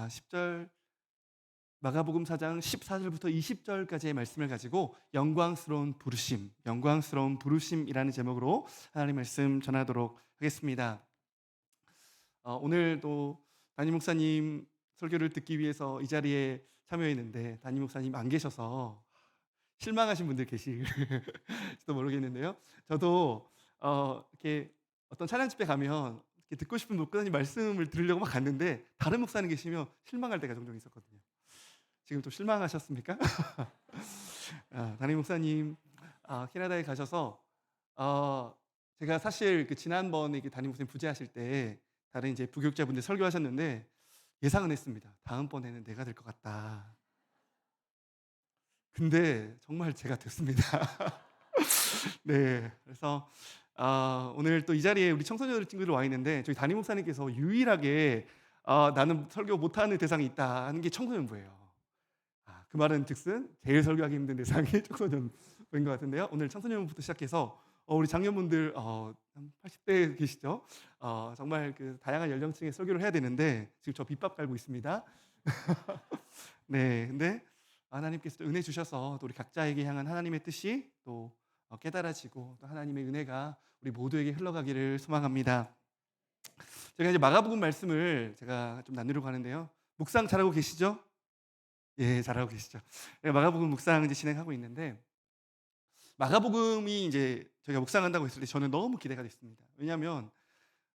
10절 마가복음 4장 14절부터 20절까지의 말씀을 가지고 영광스러운 부르심이라는 제목으로 하나님 말씀 전하도록 하겠습니다. 오늘도 담임 목사님 설교를 듣기 위해서 이 자리에 참여했는데 담임 목사님 안 계셔서 실망하신 분들 계실지도 모르겠는데요. 저도 이렇게 어떤 찬양 집회 가면 이렇게 듣고 싶은 목사님 말씀을 들으려고 막 갔는데 다른 목사님 계시면 실망할 때가 종종 있었거든요. 지금 또 실망하셨습니까? 담임 목사님 캐나다에 가셔서 제가 사실 그 지난번에 담임 목사님 부재하실 때 다른 이제 부교육자분들 설교하셨는데 예상은 했습니다. 다음번에는 내가 될 것 같다. 근데 정말 제가 됐습니다. 네, 그래서 오늘 또 이 자리에 우리 청소년 친구들 와 있는데 저희 담임 목사님께서 유일하게 나는 설교 못하는 대상이 있다 하는 게 청소년부예요. 그 말은 즉슨 제일 설교하기 힘든 대상이 청소년부인 것 같은데요. 오늘 청소년부부터 시작해서 우리 장년분들 80대 계시죠? 정말 그 다양한 연령층의 설교를 해야 되는데 지금 저 빗밥 깔고 있습니다. 네, 근데 하나님께서 또 은혜 주셔서 또 우리 각자에게 향한 하나님의 뜻이 또 깨달아지고 또 하나님의 은혜가 우리 모두에게 흘러가기를 소망합니다. 제가 이제 마가복음 말씀을 제가 좀 나누려고 하는데요. 묵상 잘하고 계시죠? 예, 잘하고 계시죠. 예, 마가복음 묵상 이제 진행하고 있는데 마가복음이 이제 저희가 묵상한다고 했을 때 저는 너무 기대가 됐습니다. 왜냐하면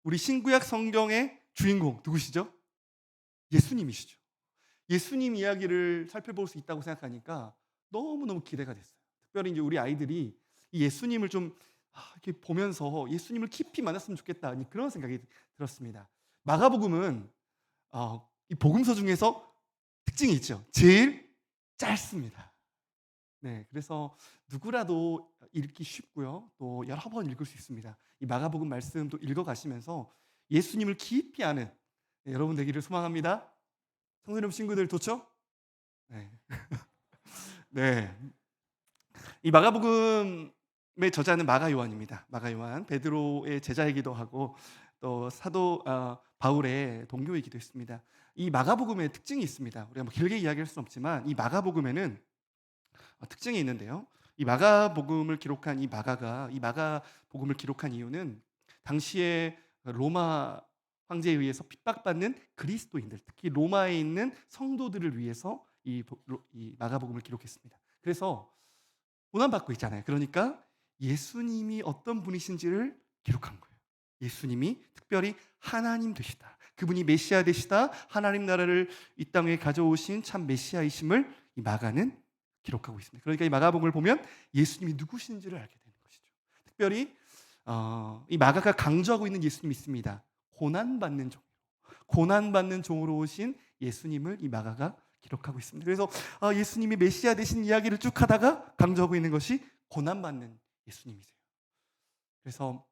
우리 신구약 성경의 주인공 누구시죠? 예수님이시죠. 예수님 이야기를 살펴볼 수 있다고 생각하니까 너무너무 기대가 됐어요. 특별히 이제 우리 아이들이 이 예수님을 좀 이렇게 보면서 예수님을 깊이 만났으면 좋겠다 그런 생각이 들었습니다. 마가복음은 이 복음서 중에서 특징이 있죠. 제일 짧습니다. 네, 그래서 누구라도 읽기 쉽고요. 또 여러 번 읽을 수 있습니다. 이 마가복음 말씀도 읽어가시면서 예수님을 깊이 아는 여러분 되기를 소망합니다. 청소년 친구들 좋죠? 네. 네. 이 마가복음의 저자는 마가 요한입니다. 마가 요한, 베드로의 제자이기도 하고 또 사도 바울의 동료이기도 했습니다. 이 마가복음의 특징이 있습니다. 우리가 뭐 길게 이야기할 수는 없지만 이 마가복음에는 특징이 있는데요. 이 마가복음을 기록한 이 마가복음을 기록한 이유는 당시에 로마 황제에 의해서 핍박받는 그리스도인들, 특히 로마에 있는 성도들을 위해서 이 마가복음을 기록했습니다. 그래서 고난받고 있잖아요. 그러니까 예수님이 어떤 분이신지를 기록한 거예요. 예수님이 특별히 하나님 되시다. 그분이 메시아 되시다. 하나님 나라를 이 땅에 가져오신 참 메시아이심을 이 마가는 기록하고 있습니다. 그러니까 이 마가복음을 보면 예수님이 누구신지를 알게 되는 것이죠. 특별히 이 마가가 강조하고 있는 예수님이 있습니다. 고난받는 종으로 오신 예수님을 이 마가가 기록하고 있습니다. 그래서 예수님이 메시아 되신 이야기를 쭉 하다가 강조하고 있는 것이 고난받는 예수님이세요. 그래서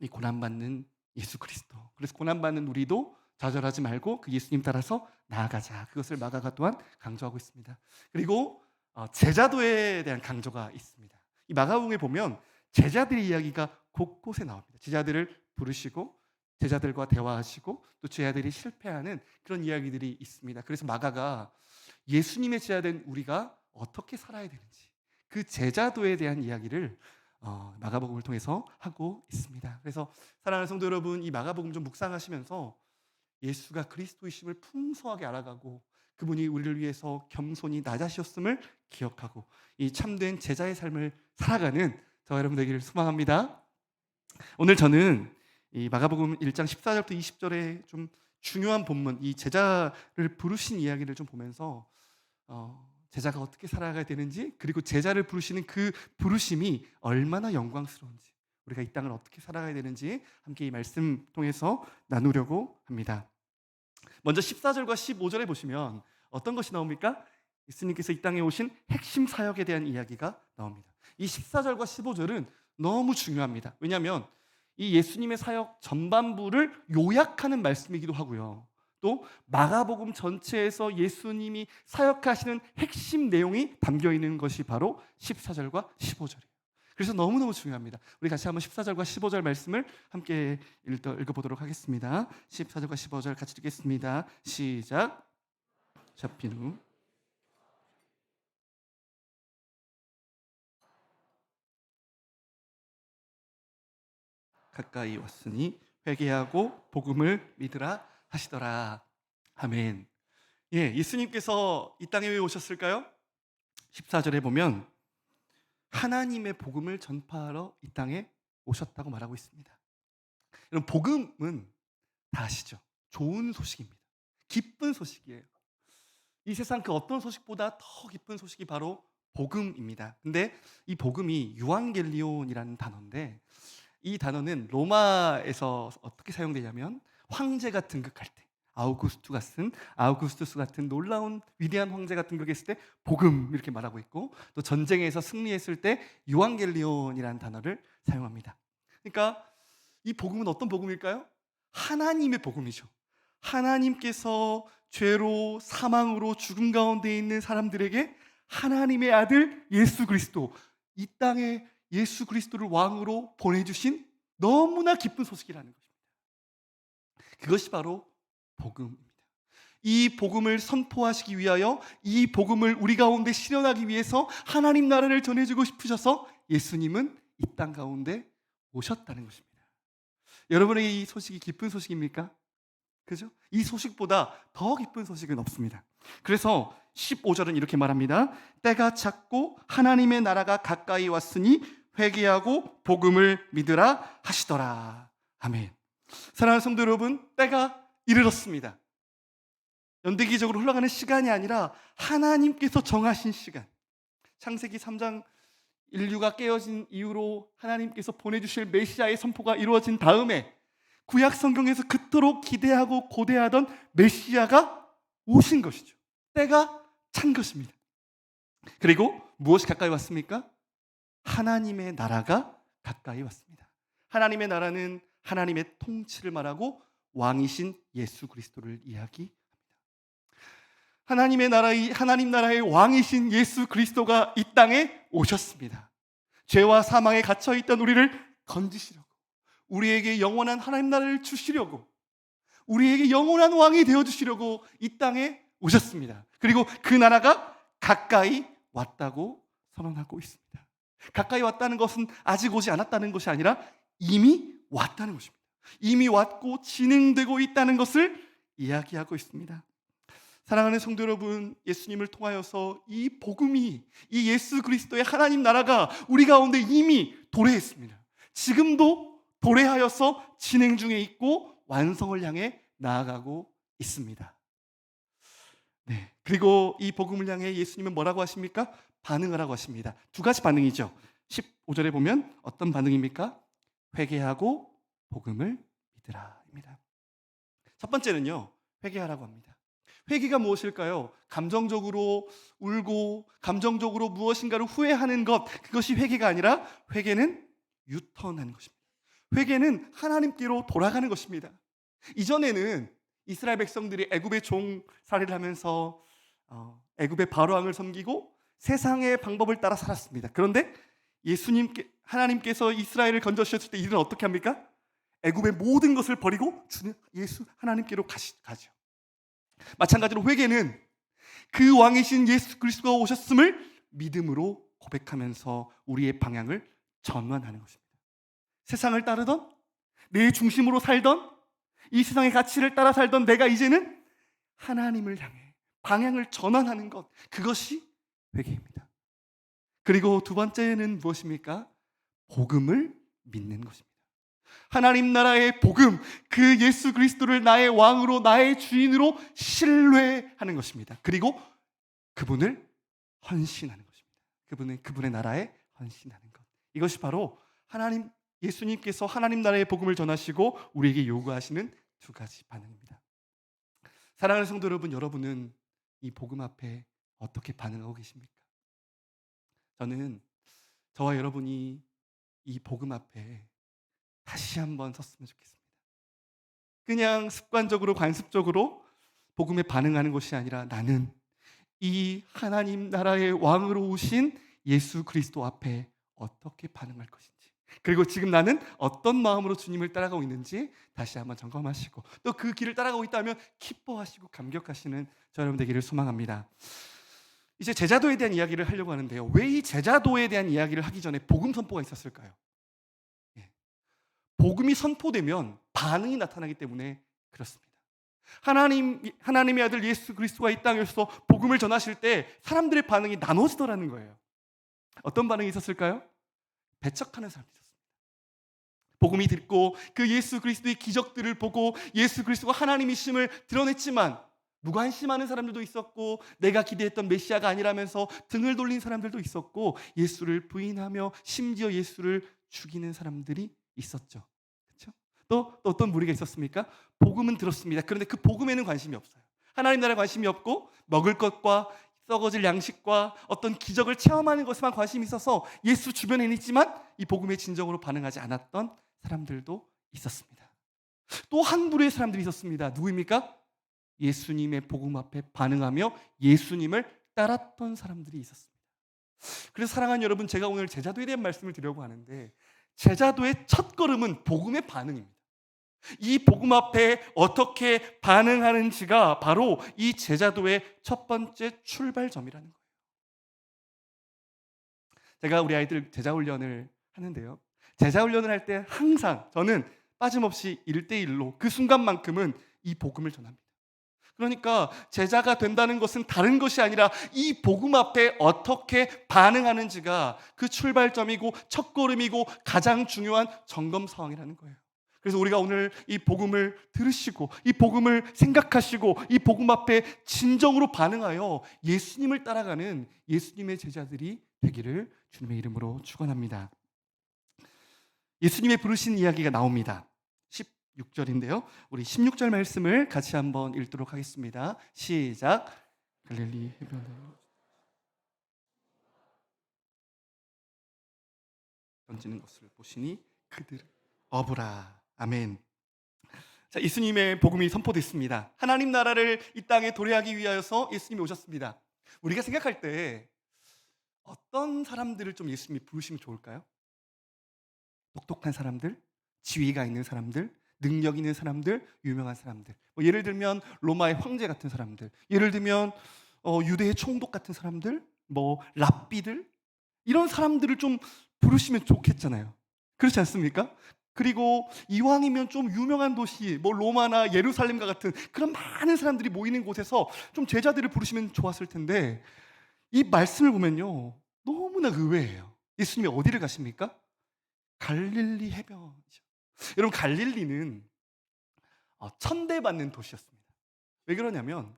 이 고난받는 예수 그리스도. 그래서 고난받는 우리도 좌절하지 말고 그 예수님 따라서 나아가자. 그것을 마가가 또한 강조하고 있습니다. 그리고 제자도에 대한 강조가 있습니다. 이 마가복음에 보면 제자들의 이야기가 곳곳에 나옵니다. 제자들을 부르시고 제자들과 대화하시고 또 제자들이 실패하는 그런 이야기들이 있습니다. 그래서 마가가 예수님의 제자된 우리가 어떻게 살아야 되는지 그 제자도에 대한 이야기를 마가복음을 통해서 하고 있습니다. 그래서 사랑하는 성도 여러분, 이 마가복음 좀 묵상하시면서 예수가 그리스도이심을 풍성하게 알아가고 그분이 우리를 위해서 겸손히 낮아지셨음을 기억하고 이 참된 제자의 삶을 살아가는 저와 여러분 되기를 소망합니다. 오늘 저는 이 마가복음 1장 14절부터 20절의 좀 중요한 본문, 이 제자를 부르신 이야기를 좀 보면서 제자가 어떻게 살아가야 되는지, 그리고 제자를 부르시는 그 부르심이 얼마나 영광스러운지, 우리가 이 땅을 어떻게 살아가야 되는지 함께 이 말씀 통해서 나누려고 합니다. 먼저 14절과 15절에 보시면 어떤 것이 나옵니까? 예수님께서 이 땅에 오신 핵심 사역에 대한 이야기가 나옵니다. 이 14절과 15절은 너무 중요합니다. 왜냐하면 이 예수님의 사역 전반부를 요약하는 말씀이기도 하고요. 또 마가복음 전체에서 예수님이 사역하시는 핵심 내용이 담겨 있는 것이 바로 14절과 15절이에요. 그래서 너무너무 중요합니다. 우리 같이 한번 14절과 15절 말씀을 함께 읽어보도록 하겠습니다. 14절과 15절 같이 읽겠습니다. 시작. 잡힌 후 가까이 왔으니 회개하고 복음을 믿으라 하시더라. 아멘. 예, 예수님께서 이 땅에 왜 오셨을까요? 14절에 보면 하나님의 복음을 전파하러 이 땅에 오셨다고 말하고 있습니다. 여러분, 복음은 다 아시죠? 좋은 소식입니다. 기쁜 소식이에요. 이 세상 그 어떤 소식보다 더 기쁜 소식이 바로 복음입니다. 근데 이 복음이 유앙겔리온이라는 단어인데, 이 단어는 로마에서 어떻게 사용되냐면 황제가 등극할 때, 아우구스투스 같은 놀라운 위대한 황제가 등극했을 때 복음 이렇게 말하고 있고, 또 전쟁에서 승리했을 때 유앙겔리온이라는 단어를 사용합니다. 그러니까 이 복음은 어떤 복음일까요? 하나님의 복음이죠. 하나님께서 죄로 사망으로 죽음 가운데 있는 사람들에게 하나님의 아들 예수 그리스도, 이 땅에 예수 그리스도를 왕으로 보내주신 너무나 기쁜 소식이라는 것입니다. 그것이 바로 복음입니다. 이 복음을 선포하시기 위하여, 이 복음을 우리 가운데 실현하기 위해서 하나님 나라를 전해주고 싶으셔서 예수님은 이 땅 가운데 오셨다는 것입니다. 여러분에게 이 소식이 기쁜 소식입니까? 그죠? 이 소식보다 더 기쁜 소식은 없습니다. 그래서 15절은 이렇게 말합니다. 때가 찼고 하나님의 나라가 가까이 왔으니 회개하고 복음을 믿으라 하시더라. 아멘. 사랑하는 성도 여러분, 때가 이르렀습니다. 연대기적으로 흘러가는 시간이 아니라 하나님께서 정하신 시간. 창세기 3장 인류가 깨어진 이후로 하나님께서 보내주실 메시아의 선포가 이루어진 다음에 구약 성경에서 그토록 기대하고 고대하던 메시아가 오신 것이죠. 때가 찬 것입니다. 그리고 무엇이 가까이 왔습니까? 하나님의 나라가 가까이 왔습니다. 하나님의 나라는 하나님의 통치를 말하고 왕이신 예수 그리스도를 이야기합니다. 하나님 나라의 왕이신 예수 그리스도가 이 땅에 오셨습니다. 죄와 사망에 갇혀있던 우리를 건지시려고, 우리에게 영원한 하나님 나라를 주시려고, 우리에게 영원한 왕이 되어주시려고 이 땅에 오셨습니다. 그리고 그 나라가 가까이 왔다고 선언하고 있습니다. 가까이 왔다는 것은 아직 오지 않았다는 것이 아니라 이미 왔다는 것입니다. 이미 왔고 진행되고 있다는 것을 이야기하고 있습니다. 사랑하는 성도 여러분, 예수님을 통하여서 이 복음이, 이 예수 그리스도의 하나님 나라가 우리 가운데 이미 도래했습니다. 지금도 도래하여서 진행 중에 있고 완성을 향해 나아가고 있습니다. 네. 그리고 이 복음을 향해 예수님은 뭐라고 하십니까? 반응하라고 하십니다. 두 가지 반응이죠. 15절에 보면 어떤 반응입니까? 회개하고 복음을 믿으라입니다. 첫 번째는요, 회개하라고 합니다. 회개가 무엇일까요? 감정적으로 울고 감정적으로 무엇인가를 후회하는 것, 그것이 회개가 아니라 회개는 유턴하는 것입니다. 회개는 하나님께로 돌아가는 것입니다. 이전에는 이스라엘 백성들이 애굽의 종살이를 하면서 애굽의 바로왕을 섬기고 세상의 방법을 따라 살았습니다. 그런데 하나님께서 이스라엘을 건져주셨을 때 이들은 어떻게 합니까? 애굽의 모든 것을 버리고 주는 예수 하나님께로 가죠. 마찬가지로 회개는 그 왕이신 예수 그리스도가 오셨음을 믿음으로 고백하면서 우리의 방향을 전환하는 것입니다. 세상을 따르던, 내 중심으로 살던, 이 세상의 가치를 따라 살던 내가 이제는 하나님을 향해 방향을 전환하는 것, 그것이 회개입니다. 그리고 두 번째는 무엇입니까? 복음을 믿는 것입니다. 하나님 나라의 복음, 그 예수 그리스도를 나의 왕으로, 나의 주인으로 신뢰하는 것입니다. 그리고 그분을 헌신하는 것입니다. 그분의 나라에 헌신하는 것. 이것이 바로 예수님께서 하나님 나라의 복음을 전하시고 우리에게 요구하시는 두 가지 반응입니다. 사랑하는 성도 여러분, 여러분은 이 복음 앞에 어떻게 반응하고 계십니까? 저는 저와 여러분이 이 복음 앞에 다시 한번 섰으면 좋겠습니다. 그냥 습관적으로, 관습적으로 복음에 반응하는 것이 아니라 나는 이 하나님 나라의 왕으로 오신 예수 그리스도 앞에 어떻게 반응할 것인지, 그리고 지금 나는 어떤 마음으로 주님을 따라가고 있는지 다시 한번 점검하시고 또 그 길을 따라가고 있다면 기뻐하시고 감격하시는 저 여러분 되기를 소망합니다. 이제 제자도에 대한 이야기를 하려고 하는데요. 왜 이 제자도에 대한 이야기를 하기 전에 복음 선포가 있었을까요? 예. 복음이 선포되면 반응이 나타나기 때문에 그렇습니다. 하나님의 아들 예수 그리스도가 이 땅에서 복음을 전하실 때 사람들의 반응이 나눠지더라는 거예요. 어떤 반응이 있었을까요? 배척하는 사람이 있었습니다. 복음이 듣고 그 예수 그리스도의 기적들을 보고 예수 그리스도가 하나님이심을 드러냈지만 무관심하는 사람들도 있었고 내가 기대했던 메시아가 아니라면서 등을 돌린 사람들도 있었고 예수를 부인하며 심지어 예수를 죽이는 사람들이 있었죠. 그렇죠? 또 어떤 무리가 있었습니까? 복음은 들었습니다. 그런데 그 복음에는 관심이 없어요. 하나님 나라에 관심이 없고 먹을 것과 썩어질 양식과 어떤 기적을 체험하는 것에만 관심이 있어서 예수 주변에는 있지만 이 복음에 진정으로 반응하지 않았던 사람들도 있었습니다. 또 한 부류의 사람들이 있었습니다. 누구입니까? 예수님의 복음 앞에 반응하며 예수님을 따랐던 사람들이 있었습니다. 그래서 사랑하는 여러분, 제가 오늘 제자도에 대한 말씀을 드리려고 하는데 제자도의 첫 걸음은 복음의 반응입니다. 이 복음 앞에 어떻게 반응하는지가 바로 이 제자도의 첫 번째 출발점이라는 거예요. 제가 우리 아이들 제자훈련을 하는데요. 제자훈련을 할 때 항상 저는 빠짐없이 1대1로 그 순간만큼은 이 복음을 전합니다. 그러니까 제자가 된다는 것은 다른 것이 아니라 이 복음 앞에 어떻게 반응하는지가 그 출발점이고 첫걸음이고 가장 중요한 점검 상황이라는 거예요. 그래서 우리가 오늘 이 복음을 들으시고 이 복음을 생각하시고 이 복음 앞에 진정으로 반응하여 예수님을 따라가는 예수님의 제자들이 되기를 주님의 이름으로 축원합니다. 예수님의 부르신 이야기가 나옵니다. 16절인데요. 우리 16절 말씀을 같이 한번 읽도록 하겠습니다. 시작. 갈릴리 해변에 던지는 것을 보시니 그들을 어부라. 아멘. 자, 예수님의 복음이 선포됐습니다. 하나님 나라를 이 땅에 도래하기 위하여서 예수님이 오셨습니다. 우리가 생각할 때 어떤 사람들을 좀 예수님이 부르시면 좋을까요? 똑똑한 사람들, 지위가 있는 사람들, 능력 있는 사람들, 유명한 사람들. 예를 들면 로마의 황제 같은 사람들, 예를 들면 유대의 총독 같은 사람들, 랍비들, 이런 사람들을 좀 부르시면 좋겠잖아요. 그렇지 않습니까? 그리고 이왕이면 좀 유명한 도시, 로마나 예루살렘과 같은 그런 많은 사람들이 모이는 곳에서 좀 제자들을 부르시면 좋았을 텐데 이 말씀을 보면요, 너무나 의외예요. 예수님이 어디를 가십니까? 갈릴리 해변이죠. 여러분, 갈릴리는 천대받는 도시였습니다. 왜 그러냐면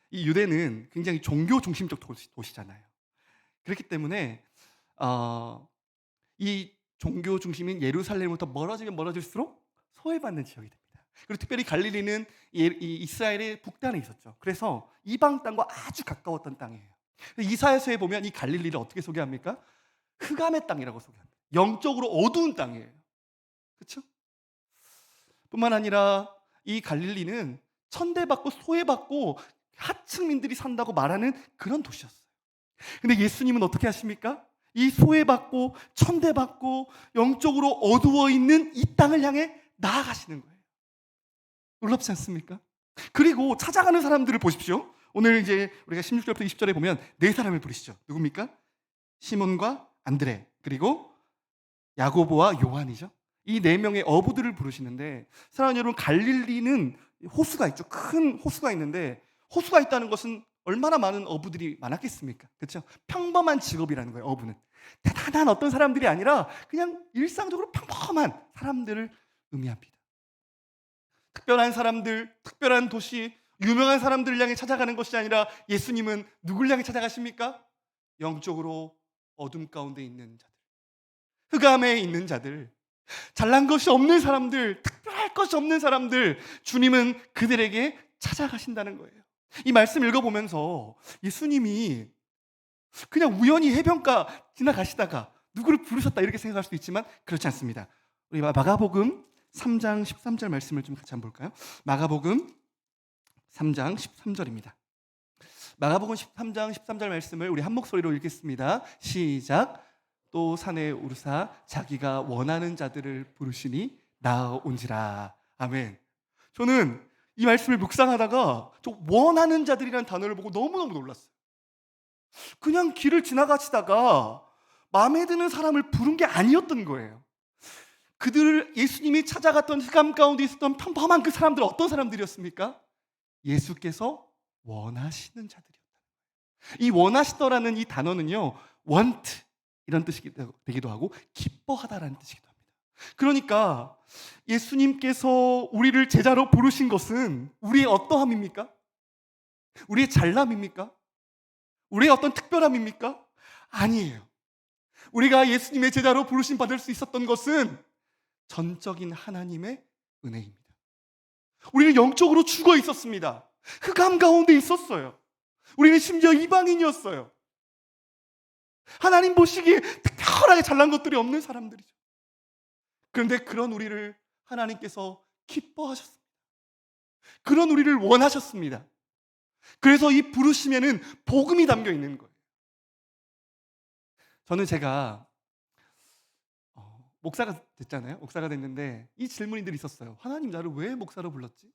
이 유대는 굉장히 종교 중심적 도시잖아요. 그렇기 때문에 이 종교 중심인 예루살렘부터 멀어지면 멀어질수록 소외받는 지역이 됩니다. 그리고 특별히 갈릴리는 이 이스라엘의 북단에 있었죠. 그래서 이방 땅과 아주 가까웠던 땅이에요. 이사야서에 보면 이 갈릴리를 어떻게 소개합니까? 흑암의 땅이라고 소개합니다. 영적으로 어두운 땅이에요. 그렇죠? 뿐만 아니라 이 갈릴리는 천대받고 소외받고 하층민들이 산다고 말하는 그런 도시였어요. 근데 예수님은 어떻게 하십니까? 이 소외받고 천대받고 영적으로 어두워 있는 이 땅을 향해 나아가시는 거예요. 놀랍지 않습니까? 그리고 찾아가는 사람들을 보십시오. 오늘 이제 우리가 16절부터 20절에 보면 네 사람을 부르시죠. 누굽니까? 시몬과 안드레, 그리고 야고보와 요한이죠. 이 네 명의 어부들을 부르시는데, 사랑하는 여러분, 갈릴리는 호수가 있죠. 큰 호수가 있는데 호수가 있다는 것은 얼마나 많은 어부들이 많았겠습니까? 그렇죠? 평범한 직업이라는 거예요. 어부는 대단한 어떤 사람들이 아니라 그냥 일상적으로 평범한 사람들을 의미합니다. 특별한 사람들, 특별한 도시, 유명한 사람들을 향해 찾아가는 것이 아니라 예수님은 누굴 향해 찾아가십니까? 영적으로 어둠 가운데 있는 자들, 흑암에 있는 자들, 잘난 것이 없는 사람들, 특별할 것이 없는 사람들, 주님은 그들에게 찾아가신다는 거예요. 이 말씀 읽어보면서 예수님이 그냥 우연히 해변가 지나가시다가 누구를 부르셨다 이렇게 생각할 수도 있지만 그렇지 않습니다. 우리 마가복음 3장 13절 말씀을 좀 같이 한번 볼까요? 마가복음 3장 13절입니다. 마가복음 13장 13절 말씀을 우리 한 목소리로 읽겠습니다. 시작. 또 산에 오르사 자기가 원하는 자들을 부르시니 나아온지라. 아멘. 저는 이 말씀을 묵상하다가 저 원하는 자들이라는 단어를 보고 너무너무 놀랐어요. 그냥 길을 지나가시다가 마음에 드는 사람을 부른 게 아니었던 거예요. 그들을 예수님이 찾아갔던 흑암 가운데 있었던 평범한 그 사람들 어떤 사람들이었습니까? 예수께서 원하시는 자들이었다. 이 원하시더라는 이 단어는요, want 이런 뜻이 되기도 하고 기뻐하다라는 뜻이기도 합니다. 그러니까 예수님께서 우리를 제자로 부르신 것은 우리의 어떠함입니까? 우리의 잘남입니까? 우리의 어떤 특별함입니까? 아니에요. 우리가 예수님의 제자로 부르심 받을 수 있었던 것은 전적인 하나님의 은혜입니다. 우리는 영적으로 죽어 있었습니다. 흑암 가운데 있었어요. 우리는 심지어 이방인이었어요. 하나님 보시기에 특별하게 잘난 것들이 없는 사람들이죠. 그런데 그런 우리를 하나님께서 기뻐하셨습니다. 그런 우리를 원하셨습니다. 그래서 이 부르심에는 복음이 담겨 있는 거예요. 저는 제가 목사가 됐잖아요. 목사가 됐는데 이 질문이 늘 있었어요. 하나님 나를 왜 목사로 불렀지?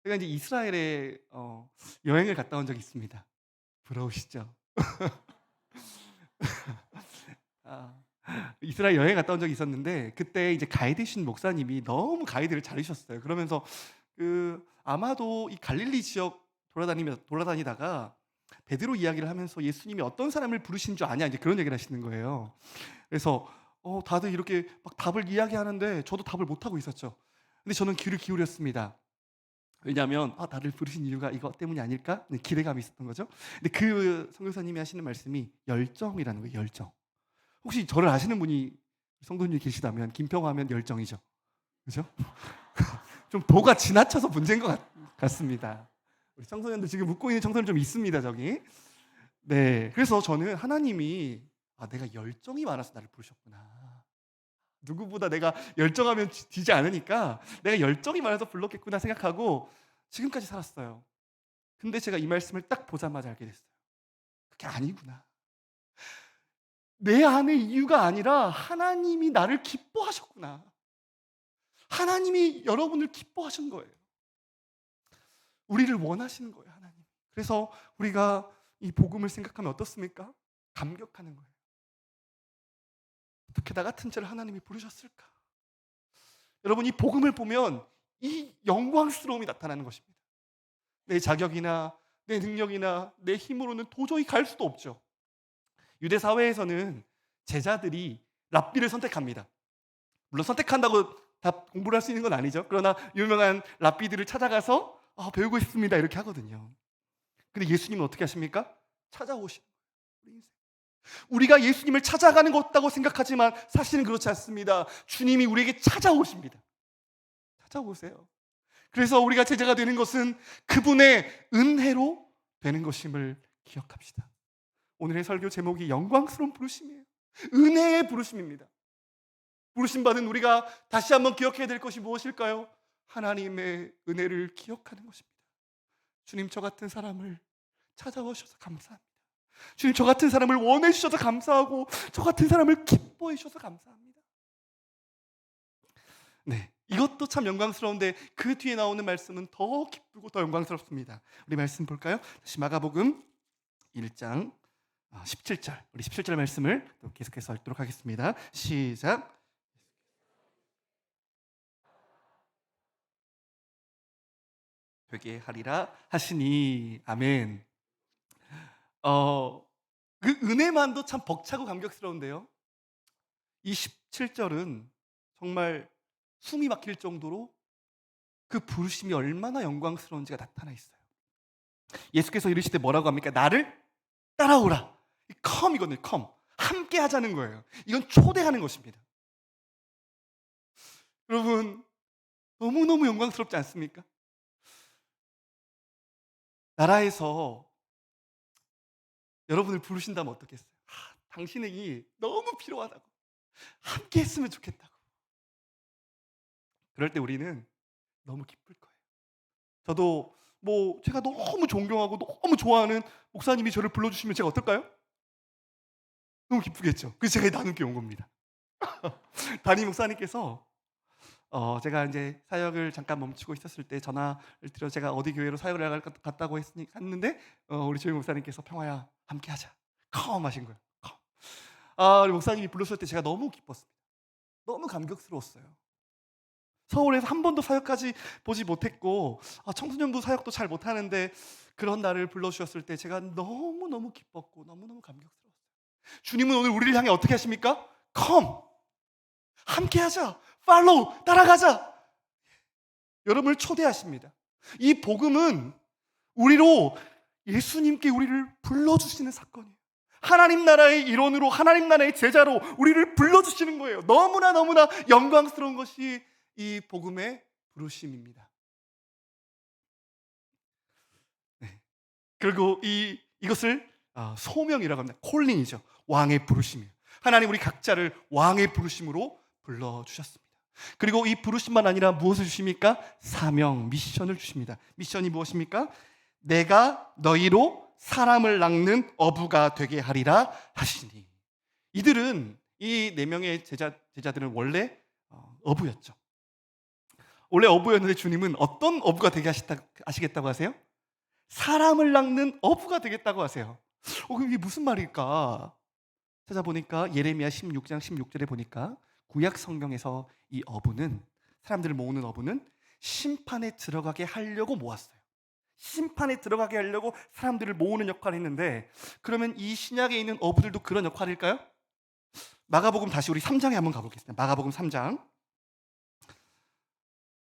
제가 이제 이스라엘에 여행을 갔다 온 적이 있습니다. 부러우시죠? 아, 이스라엘 여행 갔다 온 적이 있었는데 그때 이제 가이드신 목사님이 너무 가이드를 잘해주셨어요. 그러면서 아마도 이 갈릴리 지역 돌아다니다가 베드로 이야기를 하면서 예수님이 어떤 사람을 부르신 줄 아냐 이제 그런 얘기를 하시는 거예요. 그래서 다들 이렇게 막 답을 이야기하는데 저도 답을 못 하고 있었죠. 근데 저는 귀를 기울였습니다. 왜냐하면 나를 부르신 이유가 이것 때문이 아닐까? 기대감이 있었던 거죠. 근데 그 선교사님이 하시는 말씀이 열정이라는 거예요. 열정. 혹시 저를 아시는 분이 성도님이 계시다면 김평화하면 열정이죠. 그죠? 좀 도가 지나쳐서 문제인 것 같습니다. 우리 청소년들 지금 웃고 있는 청소년 좀 있습니다. 저기. 네. 그래서 저는 하나님이 내가 열정이 많아서 나를 부르셨구나. 누구보다 내가 열정하면 지지 않으니까 내가 열정이 많아서 불렀겠구나 생각하고 지금까지 살았어요. 근데 제가 이 말씀을 딱 보자마자 알게 됐어요. 그게 아니구나. 내 안의 이유가 아니라 하나님이 나를 기뻐하셨구나. 하나님이 여러분을 기뻐하신 거예요. 우리를 원하시는 거예요, 하나님. 그래서 우리가 이 복음을 생각하면 어떻습니까? 감격하는 거예요. 어떻게 나 같은 자를 하나님이 부르셨을까? 여러분 이 복음을 보면 이 영광스러움이 나타나는 것입니다. 내 자격이나 내 능력이나 내 힘으로는 도저히 갈 수도 없죠. 유대 사회에서는 제자들이 랍비를 선택합니다. 물론 선택한다고 다 공부를 할 수 있는 건 아니죠. 그러나 유명한 랍비들을 찾아가서 배우고 싶습니다 이렇게 하거든요. 근데 예수님은 어떻게 하십니까? 찾아오시는 거예요. 우리가 예수님을 찾아가는 것 같다고 생각하지만 사실은 그렇지 않습니다. 주님이 우리에게 찾아오십니다. 찾아오세요. 그래서 우리가 제자가 되는 것은 그분의 은혜로 되는 것임을 기억합시다. 오늘의 설교 제목이 영광스러운 부르심이에요. 은혜의 부르심입니다. 부르심받은 우리가 다시 한번 기억해야 될 것이 무엇일까요? 하나님의 은혜를 기억하는 것입니다. 주님 저 같은 사람을 찾아오셔서 감사합니다. 주님 저 같은 사람을 원해 주셔서 감사하고 저 같은 사람을 기뻐해 주셔서 감사합니다. 네, 이것도 참 영광스러운데 그 뒤에 나오는 말씀은 더 기쁘고 더 영광스럽습니다. 우리 말씀 볼까요? 다시 마가복음 1장 17절 우리 17절 말씀을 또 계속해서 읽도록 하겠습니다. 시작. 되게 하리라 하시니 아멘. 그 은혜만도 참 벅차고 감격스러운데요. 이 17절은 정말 숨이 막힐 정도로 그 부르심이 얼마나 영광스러운지가 나타나 있어요. 예수께서 이르시되 뭐라고 합니까? 나를 따라오라. 컴이거든요. 컴. 함께 하자는 거예요. 이건 초대하는 것입니다. 여러분 너무너무 영광스럽지 않습니까? 나라에서 여러분을 부르신다면 어떻겠어요? 당신에게 너무 필요하다고 함께 했으면 좋겠다고. 그럴 때 우리는 너무 기쁠 거예요. 저도 제가 너무 존경하고 너무 좋아하는 목사님이 저를 불러주시면 제가 어떨까요? 너무 기쁘겠죠. 그래서 제가 나눔교회 온 겁니다. 담임 목사님께서 제가 이제 사역을 잠깐 멈추고 있었을 때 전화를 드려 제가 어디 교회로 사역을 나갈 것 같다고 했는데 우리 조용 목사님께서 평화야 함께하자. 컴 하신 거예요. 컴. 우리 목사님이 불렀을 때 제가 너무 기뻤습니다. 너무 감격스러웠어요. 서울에서 한 번도 사역까지 보지 못했고 청소년부 사역도 잘 못하는데 그런 날을 불러주셨을 때 제가 너무너무 기뻤고 너무너무 감격스러웠어요. 주님은 오늘 우리를 향해 어떻게 하십니까? 컴! 함께하자! 팔로우! 따라가자! 여러분을 초대하십니다. 이 복음은 우리로 예수님께 우리를 불러주시는 사건이에요. 하나님 나라의 일원으로 하나님 나라의 제자로 우리를 불러주시는 거예요. 너무나 영광스러운 것이 이 복음의 부르심입니다. 네. 그리고 이것을 소명이라고 합니다. 콜링이죠. 왕의 부르심이에요. 하나님 우리 각자를 왕의 부르심으로 불러주셨습니다. 그리고 이 부르심만 아니라 무엇을 주십니까? 사명, 미션을 주십니다. 미션이 무엇입니까? 내가 너희로 사람을 낚는 어부가 되게 하리라 하시니. 이들은 이 4명의 제자들은 원래 어부였죠. 원래 어부였는데 주님은 어떤 어부가 되게 하시겠다고 하세요? 사람을 낚는 어부가 되겠다고 하세요. 그럼 이게 무슨 말일까? 찾아보니까 예레미야 16장 16절에 보니까 구약 성경에서 이 어부는, 사람들을 모으는 어부는 심판에 들어가게 하려고 모았어요. 심판에 들어가게 하려고 사람들을 모으는 역할을 했는데, 그러면 이 신약에 있는 어부들도 그런 역할일까요? 마가복음 다시 우리 3장에 한번 가보겠습니다. 마가복음 3장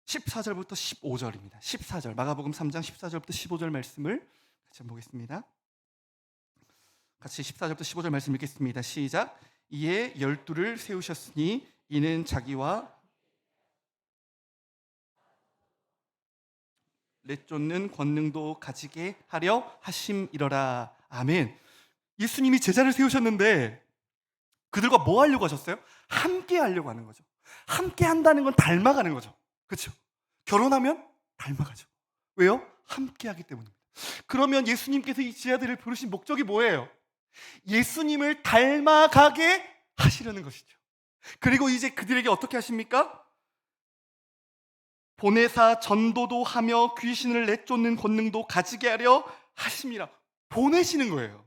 14절부터 15절입니다. 14절, 마가복음 3장 14절부터 15절 말씀을 같이 한번 보겠습니다. 같이 14절부터 15절 말씀 읽겠습니다. 시작. 이에 12를 세우셨으니 이는 자기와 내쫓는 권능도 가지게 하려 하심이러라. 아멘. 예수님이 제자를 세우셨는데 그들과 뭐 하려고 하셨어요? 함께 하려고 하는 거죠. 함께 한다는 건 닮아가는 거죠. 그렇죠? 결혼하면 닮아가죠. 왜요? 함께 하기 때문입니다. 그러면 예수님께서 이 제자들을 부르신 목적이 뭐예요? 예수님을 닮아가게 하시려는 것이죠. 그리고 이제 그들에게 어떻게 하십니까? 보내사 전도도 하며 귀신을 내쫓는 권능도 가지게 하려 하심이라. 보내시는 거예요.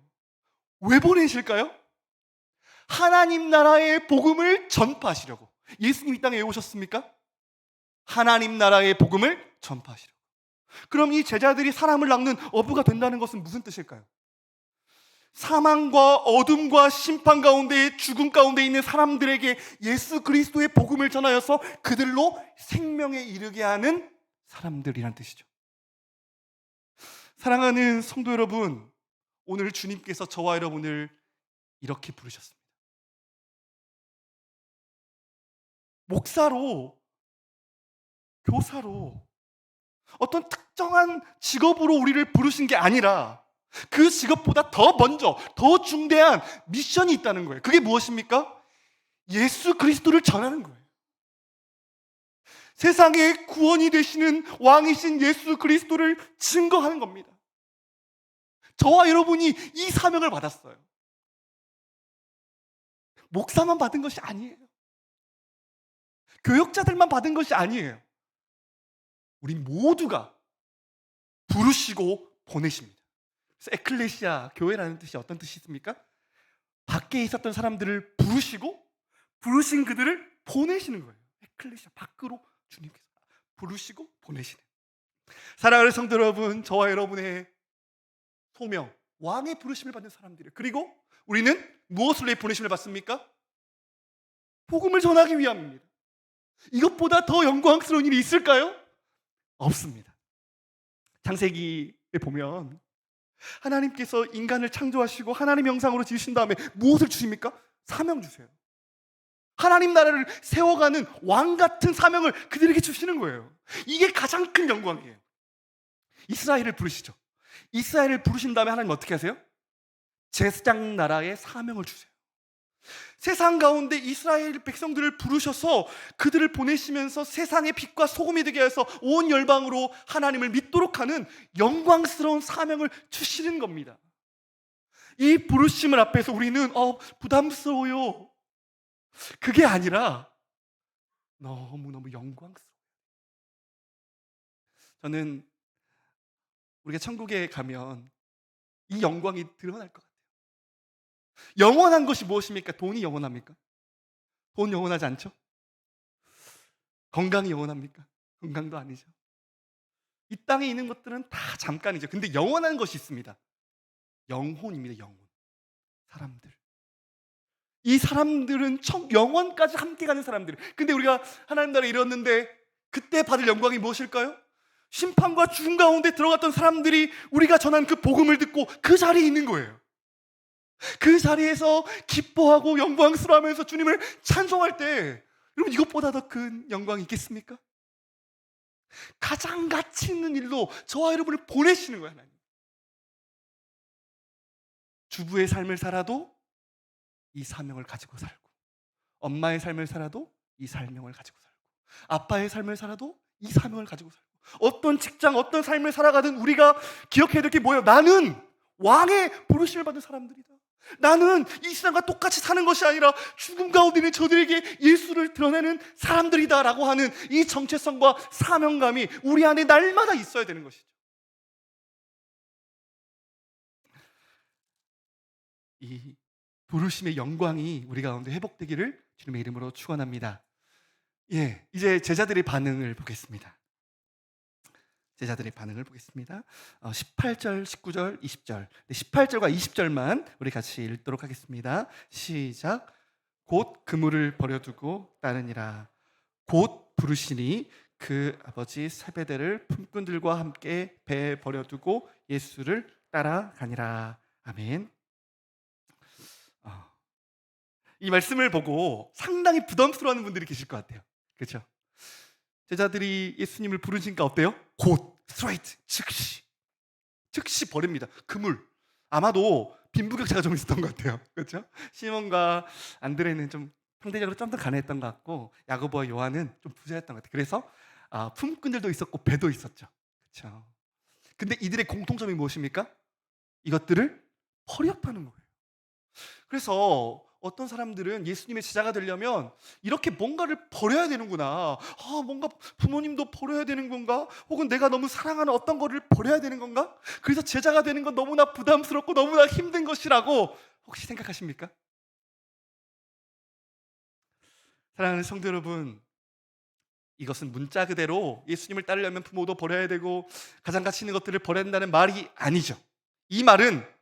왜 보내실까요? 하나님 나라의 복음을 전파하시려고. 예수님 이 땅에 왜 오셨습니까? 하나님 나라의 복음을 전파하시려고. 그럼 이 제자들이 사람을 낚는 어부가 된다는 것은 무슨 뜻일까요? 사망과 어둠과 심판 가운데, 죽음 가운데 있는 사람들에게 예수 그리스도의 복음을 전하여서 그들로 생명에 이르게 하는 사람들이란 뜻이죠. 사랑하는 성도 여러분, 오늘 주님께서 저와 여러분을 이렇게 부르셨습니다. 목사로, 교사로, 어떤 특정한 직업으로 우리를 부르신 게 아니라 그 직업보다 더 먼저, 더 중대한 미션이 있다는 거예요. 그게 무엇입니까? 예수 그리스도를 전하는 거예요. 세상의 구원이 되시는 왕이신 예수 그리스도를 증거하는 겁니다. 저와 여러분이 이 사명을 받았어요. 목사만 받은 것이 아니에요. 교역자들만 받은 것이 아니에요. 우리 모두가 부르시고 보내십니다. 그래서 에클레시아, 교회라는 뜻이 어떤 뜻이 있습니까? 밖에 있었던 사람들을 부르시고 부르신 그들을 보내시는 거예요. 에클레시아, 밖으로 주님께서 부르시고 보내시는. 사랑하는 성도 여러분, 저와 여러분의 소명, 왕의 부르심을 받는 사람들이에요. 그리고 우리는 무엇을 위해 보내심을 받습니까? 복음을 전하기 위함입니다. 이것보다 더 영광스러운 일이 있을까요? 없습니다. 창세기에 보면 하나님께서 인간을 창조하시고 하나님 형상으로 지으신 다음에 무엇을 주십니까? 사명 주세요. 하나님 나라를 세워가는 왕 같은 사명을 그들에게 주시는 거예요. 이게 가장 큰 영광이에요. 이스라엘을 부르시죠. 이스라엘을 부르신 다음에 하나님 어떻게 하세요? 제사장 나라의 사명을 주세요. 세상 가운데 이스라엘 백성들을 부르셔서 그들을 보내시면서 세상의 빛과 소금이 되게 해서 온 열방으로 하나님을 믿도록 하는 영광스러운 사명을 주시는 겁니다. 이 부르심을 앞에서 우리는 부담스러워요. 그게 아니라 너무너무 영광스러워요. 저는 우리가 천국에 가면 이 영광이 드러날 것 같아요. 영원한 것이 무엇입니까? 돈이 영원합니까? 돈 영원하지 않죠? 건강이 영원합니까? 건강도 아니죠. 이 땅에 있는 것들은 다 잠깐이죠. 근데 영원한 것이 있습니다. 영혼입니다. 영혼. 사람들. 이 사람들은 영원까지 함께 가는 사람들. 근데 우리가 하나님 나라에 이뤘는데 그때 받을 영광이 무엇일까요? 심판과 죽음 가운데 들어갔던 사람들이 우리가 전한 그 복음을 듣고 그 자리에 있는 거예요. 그 자리에서 기뻐하고 영광스러워하면서 주님을 찬송할 때, 여러분, 이것보다 더 큰 영광이 있겠습니까? 가장 가치 있는 일로 저와 여러분을 보내시는 거예요. 하나님. 주부의 삶을 살아도 이 사명을 가지고 살고, 엄마의 삶을 살아도 이 사명을 가지고 살고, 아빠의 삶을 살아도 이 사명을 가지고 살고, 어떤 직장, 어떤 삶을 살아가든 우리가 기억해야 될 게 뭐예요? 나는 왕의 부르심을 받은 사람들이다. 나는 이 세상과 똑같이 사는 것이 아니라 죽음 가운데 있는 저들에게 예수를 드러내는 사람들이다라고 하는 이 정체성과 사명감이 우리 안에 날마다 있어야 되는 것이죠. 이 부르심의 영광이 우리 가운데 회복되기를 주님의 이름으로 축원합니다. 예, 이제 제자들의 반응을 보겠습니다. 제자들의 반응을 보겠습니다. 18절, 19절, 20절. 18절과 20절만 우리 같이 읽도록 하겠습니다. 시작. 곧 그물을 버려두고 따르니라. 곧 부르시니 그 아버지 세베대를 품꾼들과 함께 배에 버려두고 예수를 따라가니라. 아멘. 이 말씀을 보고 상당히 부담스러워하는 분들이 계실 것 같아요. 그렇죠? 제자들이 예수님을 부르시니까 어때요? 곧, 스트레이트, 즉시 버립니다. 그물. 아마도 빈부격차가 좀 있었던 것 같아요. 그렇죠? 시몬과 안드레는 좀 상대적으로 좀 더 가난했던 것 같고, 야고보와 요한은 좀 부자였던 것 같아요. 그래서 품꾼들도 있었고 배도 있었죠. 그렇죠? 근데 이들의 공통점이 무엇입니까? 이것들을 버렸다는 거예요. 그래서 어떤 사람들은 예수님의 제자가 되려면 이렇게 뭔가를 버려야 되는구나. 뭔가 부모님도 버려야 되는 건가? 혹은 내가 너무 사랑하는 어떤 거를 버려야 되는 건가? 그래서 제자가 되는 건 너무나 부담스럽고 너무나 힘든 것이라고 혹시 생각하십니까? 사랑하는 성도 여러분, 이것은 문자 그대로 예수님을 따르려면 부모도 버려야 되고 가장 가치 있는 것들을 버려야 된다는 말이 아니죠. 이 말은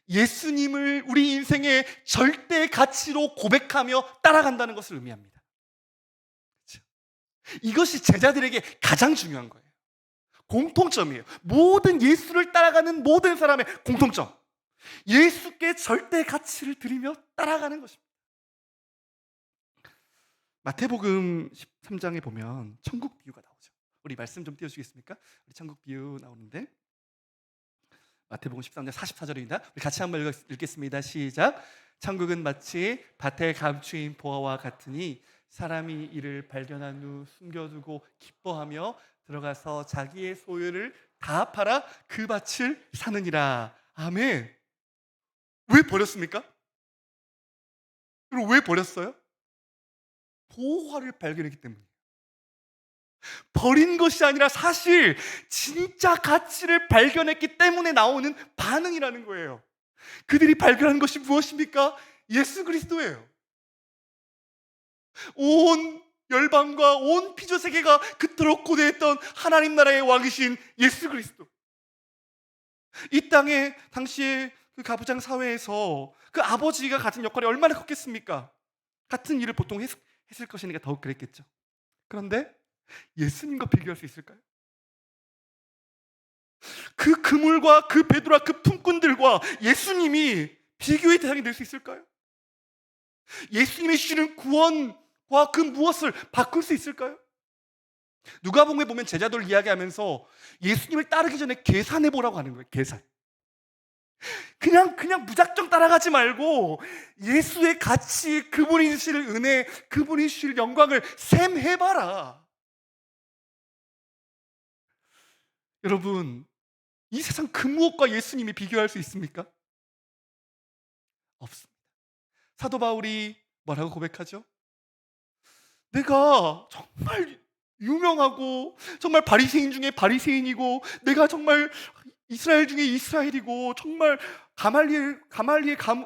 예수님을 우리 인생의 절대 가치로 고백하며 따라간다는 것을 의미합니다. 그렇죠? 이것이 제자들에게 가장 중요한 거예요. 공통점이에요. 모든 예수를 따라가는 모든 사람의 공통점. 예수께 절대 가치를 드리며 따라가는 것입니다. 마태복음 13장에 보면 천국 비유가 나오죠. 우리 말씀 좀 띄워주시겠습니까? 우리 천국 비유 나오는데 마태복음 13장 44절입니다. 우리 같이 한번 읽겠습니다. 시작. 천국은 마치 밭에 감추인 보화와 같으니 사람이 이를 발견한 후 숨겨두고 기뻐하며 들어가서 자기의 소유를 다 팔아 그 밭을 사느니라. 아멘. 왜 버렸습니까? 그럼 왜 버렸어요? 보화를 발견했기 때문에. 버린 것이 아니라 사실 진짜 가치를 발견했기 때문에 나오는 반응이라는 거예요. 그들이 발견한 것이 무엇입니까? 예수 그리스도예요. 온 열방과 온 피조 세계가 그토록 고대했던 하나님 나라의 왕이신 예수 그리스도. 이 땅에 당시에 그 가부장 사회에서 그 아버지가 가진 역할이 얼마나 컸겠습니까? 같은 일을 보통 했을 것이니까 더욱 그랬겠죠. 그런데 예수님과 비교할 수 있을까요? 그 그물과 그 베드로와 그 품꾼들과 예수님이 비교의 대상이 될 수 있을까요? 예수님이 주시는 구원과 그 무엇을 바꿀 수 있을까요? 누가복음에 보면 제자들 이야기하면서 예수님을 따르기 전에 계산해 보라고 하는 거예요. 계산. 그냥 무작정 따라가지 말고 예수의 가치, 그분이 주실 은혜, 그분이 주실 영광을 셈해봐라. 여러분, 이 세상 그 무엇과 예수님이 비교할 수 있습니까? 없습니다. 사도 바울이 뭐라고 고백하죠? 내가 정말 유명하고 정말 바리새인 중에 바리새인이고 내가 정말 이스라엘 중에 이스라엘이고 정말 가말리엘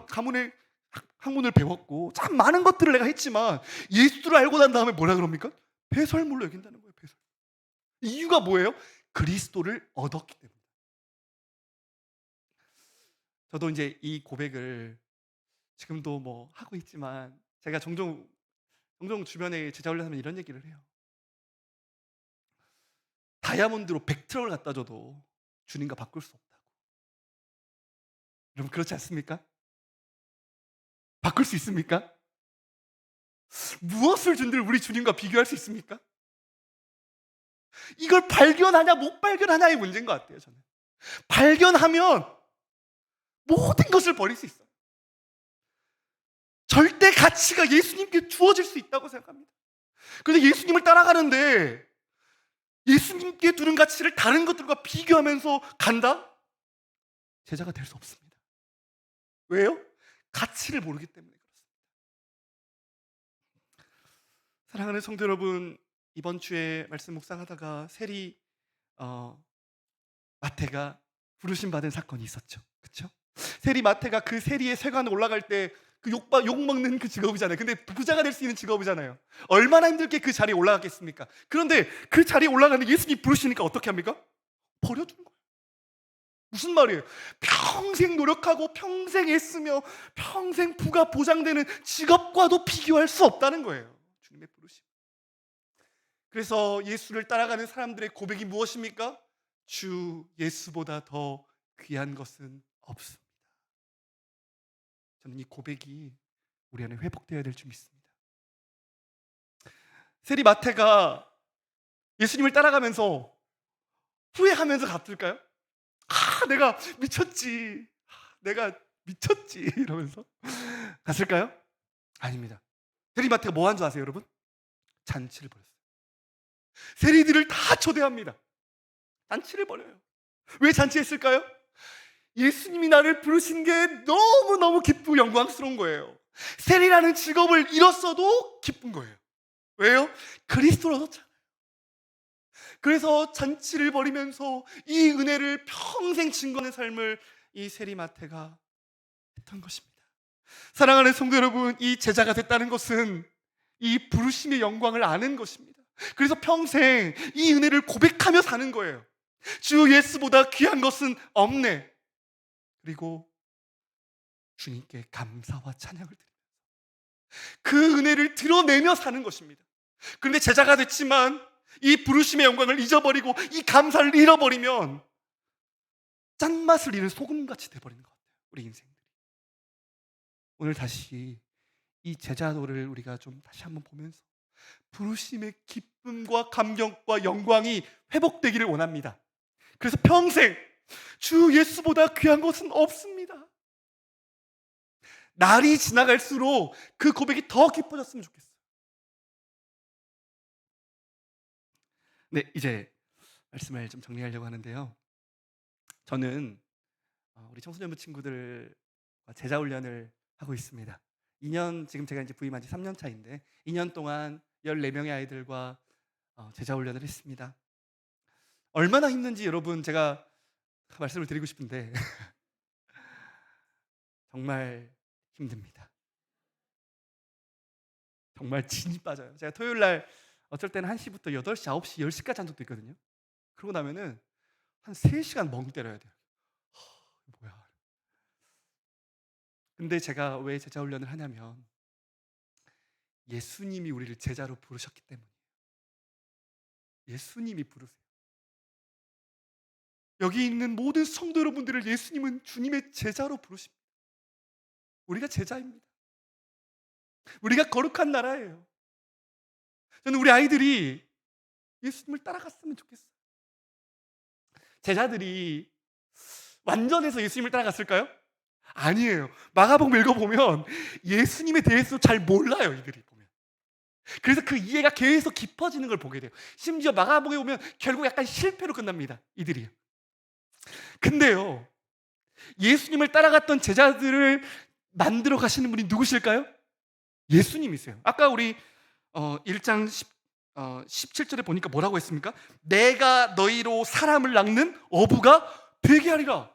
가문의 학문을 배웠고 참 많은 것들을 내가 했지만 예수를 알고 난 다음에 뭐라 그럽니까? 배설물로 여긴다는 거예요. 배설. 이유가 뭐예요? 그리스도를 얻었기 때문에. 저도 이제 이 고백을 지금도 뭐 하고 있지만 제가 종종 주변에 제자 훈련하면 이런 얘기를 해요. 다이아몬드로 100트럭을 갖다 줘도 주님과 바꿀 수 없다고. 여러분 그렇지 않습니까? 바꿀 수 있습니까? 무엇을 준들 우리 주님과 비교할 수 있습니까? 이걸 발견하냐 못 발견하냐의 문제인 것 같아요. 저는 발견하면 모든 것을 버릴 수 있어요. 절대 가치가 예수님께 주어질 수 있다고 생각합니다. 그런데 예수님을 따라가는데 예수님께 두는 가치를 다른 것들과 비교하면서 간다? 제자가 될 수 없습니다. 왜요? 가치를 모르기 때문에 그렇습니다. 사랑하는 성도 여러분, 이번 주에 말씀 묵상하다가 세리 마태가 부르심 받은 사건이 있었죠. 그렇죠? 세리 마태가 그 세리의 세관 올라갈 때 그 욕 먹는 그 직업이잖아요. 근데 부자가 될 수 있는 직업이잖아요. 얼마나 힘들게 그 자리에 올라갔겠습니까? 그런데 그 자리에 올라가는 예수님 부르시니까 어떻게 합니까? 버려두는 거예요. 무슨 말이에요? 평생 노력하고 평생 애쓰며 평생 부가 보장되는 직업과도 비교할 수 없다는 거예요. 주님의 부르심. 그래서 예수를 따라가는 사람들의 고백이 무엇입니까? 주 예수보다 더 귀한 것은 없습니다. 저는 이 고백이 우리 안에 회복되어야 될 줄 믿습니다. 세리 마태가 예수님을 따라가면서 후회하면서 갔을까요? 내가 미쳤지. 내가 미쳤지. 이러면서 갔을까요? 아닙니다. 세리 마태가 뭐 한 줄 아세요, 여러분? 잔치를 벌였어요. 세리들을 다 초대합니다. 잔치를 벌여요. 왜 잔치했을까요? 예수님이 나를 부르신 게 너무너무 기쁘고 영광스러운 거예요. 세리라는 직업을 잃었어도 기쁜 거예요. 왜요? 그리스도를 얻었잖아요. 그래서 잔치를 벌이면서 이 은혜를 평생 증거하는 삶을 이 세리 마태가 했던 것입니다. 사랑하는 성도 여러분, 이 제자가 됐다는 것은 이 부르심의 영광을 아는 것입니다. 그래서 평생 이 은혜를 고백하며 사는 거예요. 주 예수보다 귀한 것은 없네. 그리고 주님께 감사와 찬양을 드리면서 그 은혜를 드러내며 사는 것입니다. 그런데 제자가 됐지만 이 부르심의 영광을 잊어버리고 이 감사를 잃어버리면 짠맛을 잃은 소금같이 돼버리는 것 같아요. 우리 인생들이. 오늘 다시 이 제자도를 우리가 좀 다시 한번 보면서 부르심의 기쁨과 감격과 영광이 회복되기를 원합니다. 그래서 평생 주 예수보다 귀한 것은 없습니다. 날이 지나갈수록 그 고백이 더 깊어졌으면 좋겠어요. 네, 이제 말씀을 좀 정리하려고 하는데요. 저는 우리 청소년부 친구들과 제자 훈련을 하고 있습니다. 2년, 지금 제가 이제 부임한 지 3년 차인데 2년 동안 14명의 아이들과 제자 훈련을 했습니다. 얼마나 힘든지 여러분 제가 말씀을 드리고 싶은데 정말 힘듭니다. 정말 진이 빠져요. 제가 토요일 날 어쩔 때는 1시부터 8시, 9시, 10시까지 한 적도 있거든요. 그러고 나면은 한 3시간 멍 때려야 돼요. 뭐야. 근데 제가 왜 제자 훈련을 하냐면 예수님이 우리를 제자로 부르셨기 때문이에요. 예수님이 부르세요. 여기 있는 모든 성도 여러분들을 예수님은 주님의 제자로 부르십니다. 우리가 제자입니다. 우리가 거룩한 나라예요. 저는 우리 아이들이 예수님을 따라갔으면 좋겠어요. 제자들이 완전해서 예수님을 따라갔을까요? 아니에요. 마가복음 읽어보면 예수님에 대해서 잘 몰라요, 이들이 보면. 그래서 그 이해가 계속 깊어지는 걸 보게 돼요. 심지어 마가복음에 보면 결국 약간 실패로 끝납니다, 이들이. 근데요, 예수님을 따라갔던 제자들을 만들어 가시는 분이 누구실까요? 예수님이세요. 아까 우리 1장 17절에 보니까 뭐라고 했습니까? 내가 너희로 사람을 낳는 어부가 되게 하리라.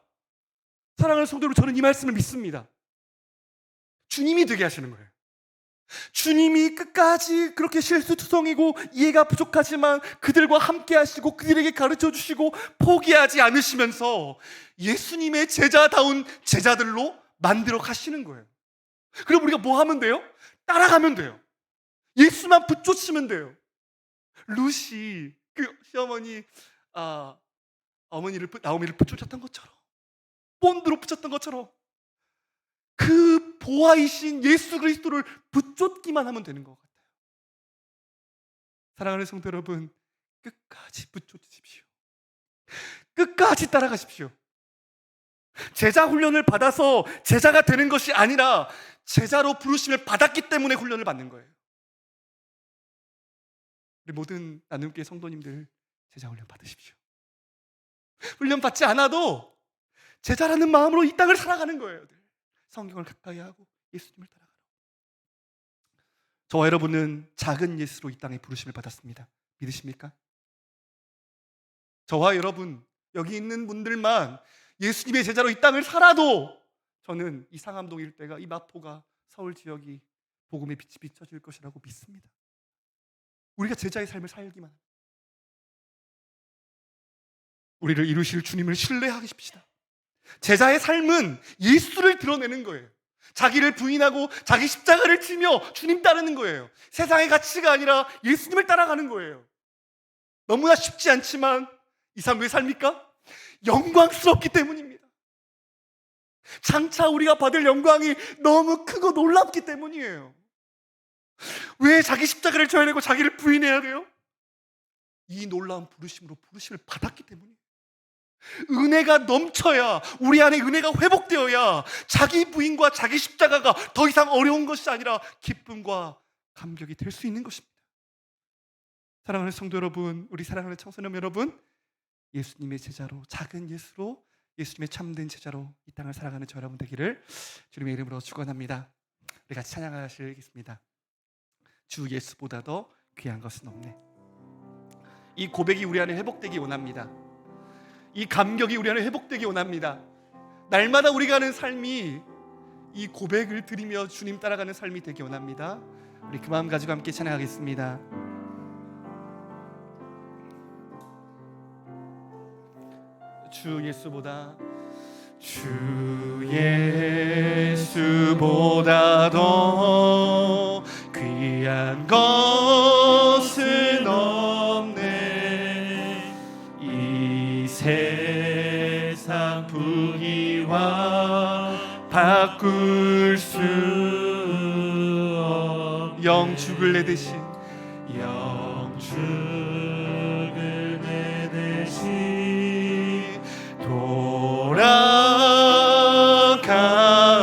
사랑하는 성도들, 저는 이 말씀을 믿습니다. 주님이 되게 하시는 거예요. 주님이 끝까지 그렇게 실수투성이고 이해가 부족하지만 그들과 함께 하시고 그들에게 가르쳐 주시고 포기하지 않으시면서 예수님의 제자다운 제자들로 만들어 가시는 거예요. 그럼 우리가 뭐 하면 돼요? 따라가면 돼요. 예수만 붙쫓으면 돼요. 루시, 그 시어머니 어머니를 나오미를 붙쫓았던 것처럼, 본드로 붙였던 것처럼 그 보아이신 예수 그리스도를 붙쫓기만 하면 되는 것 같아요. 사랑하는 성도 여러분, 끝까지 붙쫓으십시오. 끝까지 따라가십시오. 제자 훈련을 받아서 제자가 되는 것이 아니라 제자로 부르심을 받았기 때문에 훈련을 받는 거예요. 우리 모든 나눔교회 성도님들 제자 훈련 받으십시오. 훈련 받지 않아도 제자라는 마음으로 이 땅을 살아가는 거예요. 성경을 가까이 하고 예수님을 따라가라. 저와 여러분은 작은 예수로 이 땅에 부르심을 받았습니다. 믿으십니까? 저와 여러분, 여기 있는 분들만 예수님의 제자로 이 땅을 살아도 저는 이 상암동 일대가, 이 마포가, 서울 지역이 복음의 빛이 비춰질 것이라고 믿습니다. 우리가 제자의 삶을 살기만, 우리를 이루실 주님을 신뢰하십시다. 제자의 삶은 예수를 드러내는 거예요. 자기를 부인하고 자기 십자가를 지며 주님 따르는 거예요. 세상의 가치가 아니라 예수님을 따라가는 거예요. 너무나 쉽지 않지만 이 삶 왜 삽니까? 영광스럽기 때문입니다. 장차 우리가 받을 영광이 너무 크고 놀랍기 때문이에요. 왜 자기 십자가를 져야 되고 자기를 부인해야 돼요? 이 놀라운 부르심으로 부르심을 받았기 때문이에요. 은혜가 넘쳐야, 우리 안에 은혜가 회복되어야 자기 부인과 자기 십자가가 더 이상 어려운 것이 아니라 기쁨과 감격이 될 수 있는 것입니다. 사랑하는 성도 여러분, 우리 사랑하는 청소년 여러분, 예수님의 제자로, 작은 예수로, 예수님의 참된 제자로 이 땅을 살아가는 저 여러분 되기를 주님의 이름으로 축원합니다. 우리 같이 찬양하시겠습니다. 주 예수보다 더 귀한 것은 없네. 이 고백이 우리 안에 회복되기 원합니다. 이 감격이 우리 안에 회복되기 원합니다. 날마다 우리가 하는 삶이 이 고백을 드리며 주님 따라가는 삶이 되기 원합니다. 우리 그 마음 가지고 함께 찬양하겠습니다. 주 예수보다, 주 예수보다 더 귀한 것은 없네. 이 세상 부귀와 바꿀 수 없네. 영축을 내대신, 영축을 내대신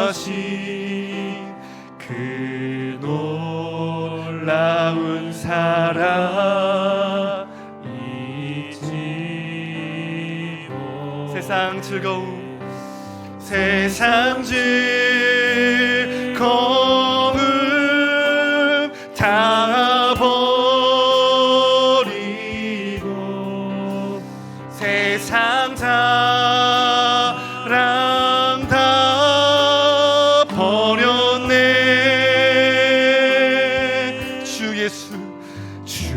돌아가신 그 놀라운 사랑 잊지 못. 세상 즐거움, 세상 즐거움 다 버리고 세상 자랑 다 버렸네. 주 예수, 주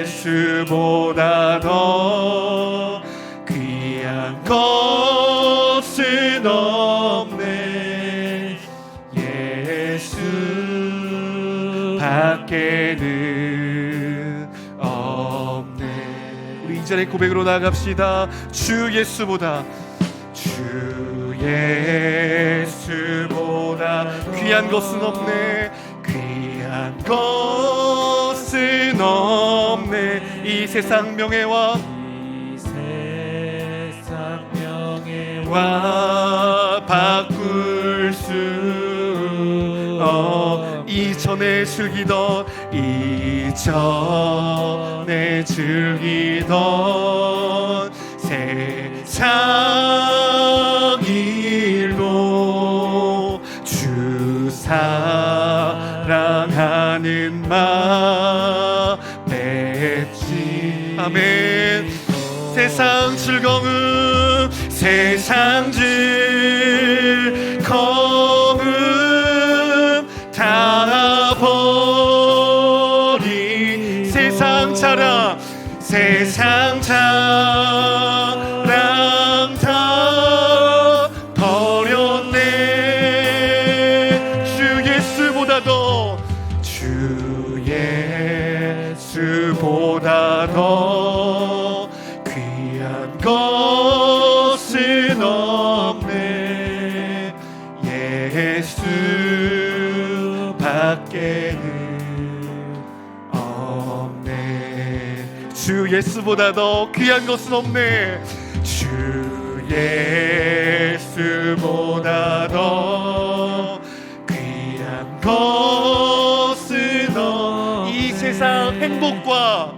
예수보다 더 귀한 것은 없네. 예수 밖에는 없네. 우리 이전의 고백으로 나아갑시다. 주 예수보다, 주 예수보다 귀한 것은 없네. 귀한 것은 없네. 이 세상 명예와, 이 세상 명예와 바꿀 수 이전에 즐기던, 이전에 즐기던 세상 일로 세상 즐거움 세상 즐거움 다 버린 세상 자랑 다 버렸네. 주 예수보다 더 귀한 것은 없네. 예수밖에는 없네. 주 예수보다 더 귀한 것은 없네. 주 예수보다 더 귀한 것은 없네. 이 세상 행복과